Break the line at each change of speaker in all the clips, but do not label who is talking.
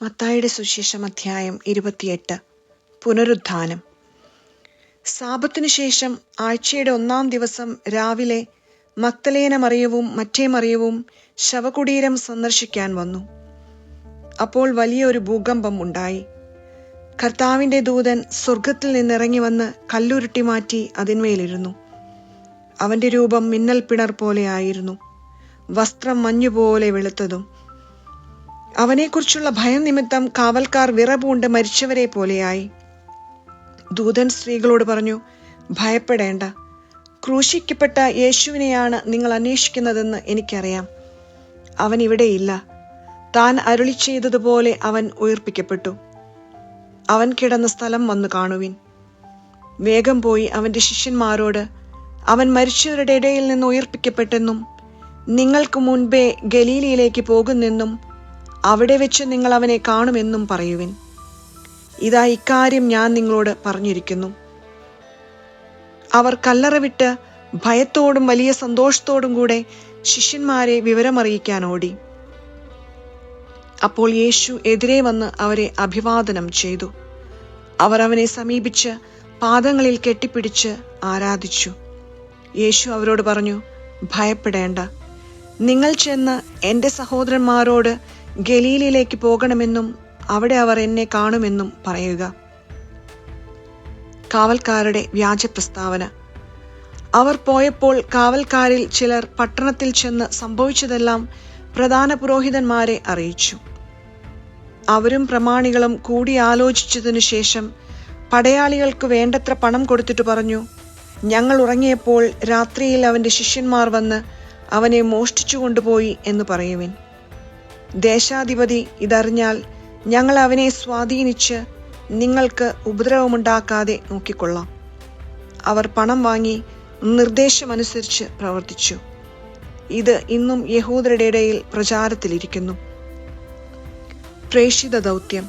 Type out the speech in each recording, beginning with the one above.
മത്തായിയുടെ സുവിശേഷം അധ്യായം 28. പുനരുത്ഥാനം. സാബത്തിനു ശേഷം ആഴ്ചയുടെ 1-ാം ദിവസം രാവിലെ മഗ്ദലേന മറിയവും മറ്റേ മറിയവും ശവകുടീരം സന്ദർശിക്കാൻ വന്നു. അപ്പോൾ വലിയൊരു ഭൂകമ്പം ഉണ്ടായി. കർത്താവിന്റെ ദൂതൻ സ്വർഗത്തിൽ നിന്നിറങ്ങി വന്ന് കല്ലുരുട്ടി മാറ്റി അതിന്മേലിരുന്നു. അവന്റെ രൂപം മിന്നൽ പിണർ പോലെ ആയിരുന്നു. വസ്ത്രം മഞ്ഞുപോലെ വെളുത്തതും. അവനെക്കുറിച്ചുള്ള ഭയം നിമിത്തം കാവൽക്കാർ വിറപൂണ്ട് മരിച്ചവരെ പോലെയായി. ദൂതൻ സ്ത്രീകളോട് പറഞ്ഞു, ഭയപ്പെടേണ്ട. ക്രൂശിക്കപ്പെട്ട യേശുവിനെയാണ് നിങ്ങൾ അന്വേഷിക്കുന്നതെന്ന് എനിക്കറിയാം. അവൻ ഇവിടെയില്ല. താൻ അരുളി ചെയ്തതുപോലെ അവൻ ഉയിർപ്പിക്കപ്പെട്ടു. അവൻ കിടന്ന സ്ഥലം വന്നു കാണുവിൻ. വേഗം പോയി അവന്റെ ശിഷ്യന്മാരോട്, അവൻ മരിച്ചവരുടെ ഇടയിൽ നിന്ന് ഉയിർപ്പിക്കപ്പെട്ടെന്നും നിങ്ങൾക്ക് മുൻപേ ഗലീലയിലേക്ക് പോകുന്നെന്നും അവിടെ വെച്ച് നിങ്ങൾ അവനെ കാണുമെന്നും പറയുവിൻ. ഇതാ, ഇക്കാര്യം ഞാൻ നിങ്ങളോട് പറഞ്ഞിരിക്കുന്നു. അവർ കല്ലറ വിട്ട് ഭയത്തോടും വലിയ സന്തോഷത്തോടും കൂടെ ശിഷ്യന്മാരെ വിവരമറിയിക്കാൻ ഓടി. അപ്പോൾ യേശു എതിരെ വന്ന് അവരെ അഭിവാദനം ചെയ്തു. അവർ അവനെ സമീപിച്ച് പാദങ്ങളിൽ കെട്ടിപ്പിടിച്ച് ആരാധിച്ചു. യേശു അവരോട് പറഞ്ഞു, ഭയപ്പെടേണ്ട. നിങ്ങൾ ചെന്ന് എൻ്റെ സഹോദരന്മാരോട് ഗലീലയിലേക്ക് പോകണമെന്നും അവിടെ അവർ എന്നെ കാണുമെന്നും പറയുക. കാവൽക്കാരുടെ വ്യാജ പ്രസ്താവന. അവർ പോയപ്പോൾ കാവൽക്കാരിൽ ചിലർ പട്ടണത്തിൽ ചെന്ന് സംഭവിച്ചതെല്ലാം പ്രധാന പുരോഹിതന്മാരെ അറിയിച്ചു. അവരും പ്രമാണികളും കൂടി ആലോചിച്ചതിനു ശേഷം പടയാളികൾക്ക് വേണ്ടത്ര പണം കൊടുത്തിട്ട് പറഞ്ഞു, ഞങ്ങൾ ഉറങ്ങിയപ്പോൾ രാത്രിയിൽ അവന്റെ ശിഷ്യന്മാർ വന്ന് അവനെ മോഷ്ടിച്ചു കൊണ്ടുപോയി എന്ന് പറയുവിൻ. ദേശാധിപതി ഇതറിഞ്ഞാൽ ഞങ്ങൾ അവനെ സ്വാധീനിച്ച് നിങ്ങൾക്ക് ഉപദ്രവമുണ്ടാക്കാതെ നോക്കിക്കൊള്ളാം. അവർ പണം വാങ്ങി നിർദ്ദേശമനുസരിച്ച് പ്രവർത്തിച്ചു. ഇത് ഇന്നും യഹൂദരുടെ ഇടയിൽ പ്രചാരത്തിലിരിക്കുന്നു. പ്രേഷിത ദൗത്യം.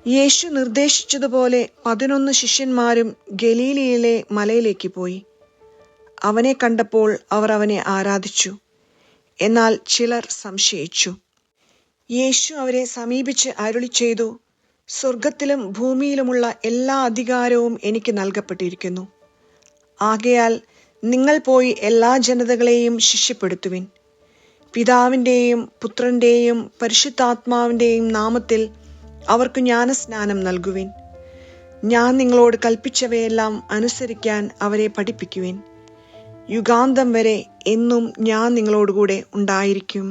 യേശു നിർദ്ദേശിച്ചതുപോലെ 11 ശിഷ്യന്മാരും ഗലീലയിലെ മലയിലേക്ക് പോയി. അവനെ കണ്ടപ്പോൾ അവർ അവനെ ആരാധിച്ചു. എന്നാൽ ചിലർ സംശയിച്ചു. യേശു അവരെ സമീപിച്ച് അരുളി ചെയ്തു, സ്വർഗത്തിലും ഭൂമിയിലുമുള്ള എല്ലാ അധികാരവും എനിക്ക് നൽകപ്പെട്ടിരിക്കുന്നു. ആകയാൽ നിങ്ങൾ പോയി എല്ലാ ജനതകളെയും ശിഷ്യപ്പെടുത്തുവിൻ. പിതാവിൻ്റെയും പുത്രൻ്റെയും പരിശുദ്ധാത്മാവിൻ്റെയും നാമത്തിൽ അവർക്ക് ജ്ഞാനസ്നാനം നൽകുവിൻ. ഞാൻ നിങ്ങളോട് കൽപ്പിച്ചവയെല്ലാം അനുസരിക്കാൻ അവരെ പഠിപ്പിക്കുവിൻ. യുഗാന്തം വരെ എന്നും ഞാൻ നിങ്ങളോടുകൂടെ ഉണ്ടായിരിക്കും.